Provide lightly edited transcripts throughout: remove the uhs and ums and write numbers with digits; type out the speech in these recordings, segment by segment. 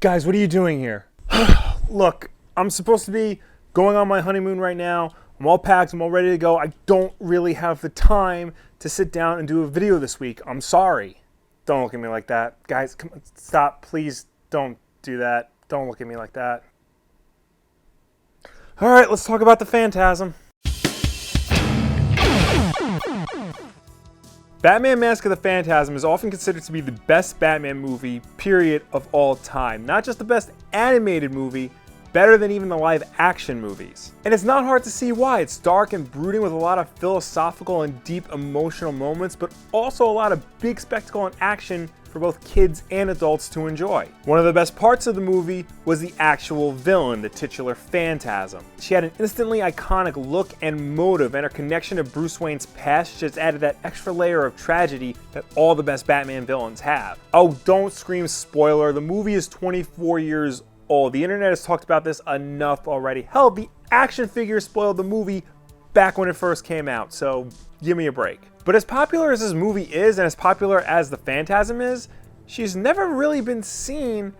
Guys, what are you doing here? Look, I'm supposed to be going on my honeymoon right now. I'm all packed, I'm all ready to go. I don't really have the time to sit down and do a video this week. I'm sorry. Don't look at me like that. Guys, come on, stop. Please don't do that. Don't look at me like that. All right, let's talk about the Phantasm. Batman Mask of the Phantasm is often considered to be the best Batman movie, period, of all time. Not just the best animated movie, better than even the live action movies. And it's not hard to see why. It's dark and brooding with a lot of philosophical and deep emotional moments, but also a lot of big spectacle and action for both kids and adults to enjoy. One of the best parts of the movie was the actual villain, the titular Phantasm. She had an instantly iconic look and motive, and her connection to Bruce Wayne's past just added that extra layer of tragedy that all the best Batman villains have. Oh, don't scream spoiler, the movie is 24 years old. The internet has talked about this enough already. Hell, the action figure spoiled the movie back when it first came out, so give me a break. But as popular as this movie is, and as popular as the Phantasm is, she's never really been seen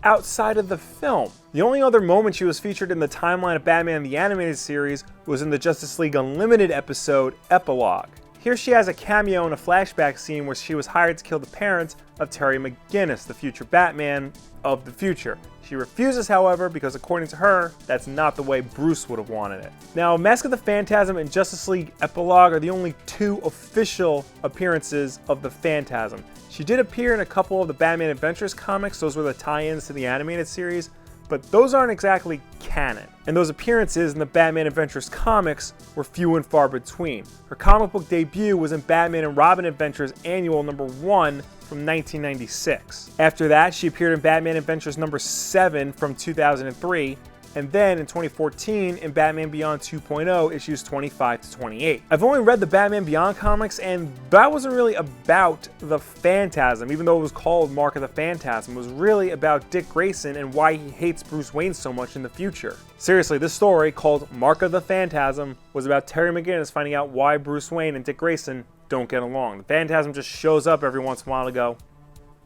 outside of the film. The only other moment she was featured in the timeline of Batman the Animated Series was in the Justice League Unlimited episode, Epilogue. Here she has a cameo in a flashback scene where she was hired to kill the parents of Terry McGinnis, the future Batman of the future. She refuses, however, because according to her, that's not the way Bruce would have wanted it. Now, Mask of the Phantasm and Justice League Epilogue are the only two official appearances of the Phantasm. She did appear in a couple of the Batman Adventures comics, those were the tie-ins to the animated series, but those aren't exactly canon. And those appearances in the Batman Adventures comics were few and far between. Her comic book debut was in Batman and Robin Adventures Annual #1 from 1996. After that, she appeared in Batman Adventures #7 from 2003, and then in 2014 in Batman Beyond 2.0 issues 25 to 28. I've only read the Batman Beyond comics, and that wasn't really about the Phantasm, even though it was called Mark of the Phantasm. It was really about Dick Grayson and why he hates Bruce Wayne so much in the future. Seriously, this story, called Mark of the Phantasm, was about Terry McGinnis finding out why Bruce Wayne and Dick Grayson don't get along. The Phantasm just shows up every once in a while to go,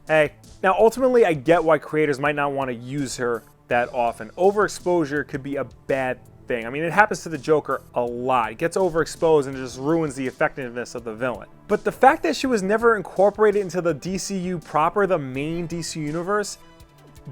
hey. Now, ultimately, I get why creators might not want to use her that often. Overexposure could be a bad thing. I mean, it happens to the Joker a lot. It gets overexposed and it just ruins the effectiveness of the villain. But the fact that she was never incorporated into the DCU proper, the main DC universe,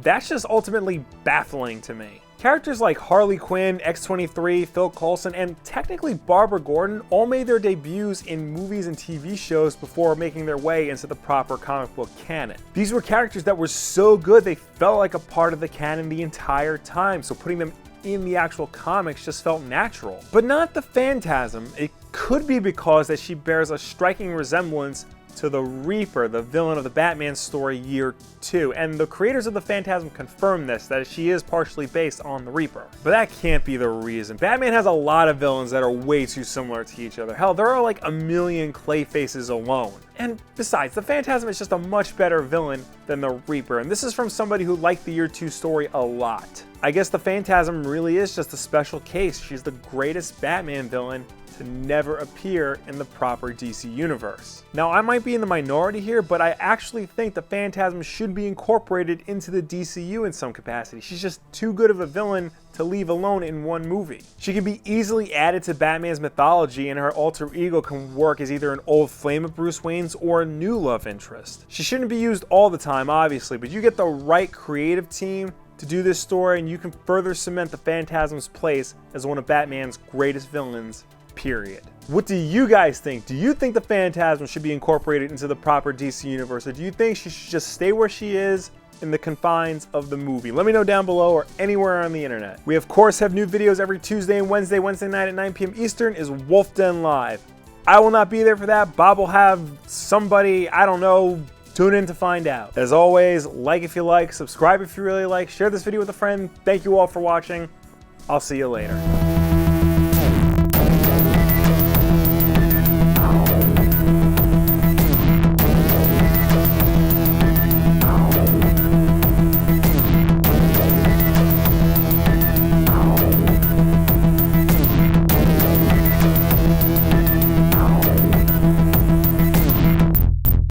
that's just ultimately baffling to me. Characters like Harley Quinn, X-23, Phil Coulson, and technically Barbara Gordon all made their debuts in movies and TV shows before making their way into the proper comic book canon. These were characters that were so good they felt like a part of the canon the entire time, so putting them in the actual comics just felt natural. But not the Phantasm. It could be because that she bears a striking resemblance to the Reaper, the villain of the Batman story Year 2, and the creators of the Phantasm confirmed this, that she is partially based on the Reaper. But that can't be the reason. Batman has a lot of villains that are way too similar to each other. Hell, there are like a million Clayfaces alone. And besides, the Phantasm is just a much better villain than the Reaper, and this is from somebody who liked the Year 2 story a lot. I guess the Phantasm really is just a special case. She's the greatest Batman villain to never appear in the proper DC universe. Now, I might be in the minority here, but I actually think the Phantasm should be incorporated into the DCU in some capacity. She's just too good of a villain to leave alone in one movie. She can be easily added to Batman's mythology, and her alter ego can work as either an old flame of Bruce Wayne's or a new love interest. She shouldn't be used all the time, obviously, but you get the right creative team to do this story, and you can further cement the Phantasm's place as one of Batman's greatest villains, period. What do you guys think? Do you think the Phantasm should be incorporated into the proper DC universe, or do you think she should just stay where she is in the confines of the movie? Let me know down below or anywhere on the internet. We of course have new videos every Tuesday and Wednesday. Wednesday night at 9 p.m. Eastern is Wulff Den Live. I will not be there for that. Bob will have somebody, I don't know. Tune in to find out. As always, like if you like, subscribe if you really like, share this video with a friend. Thank you all for watching. I'll see you later.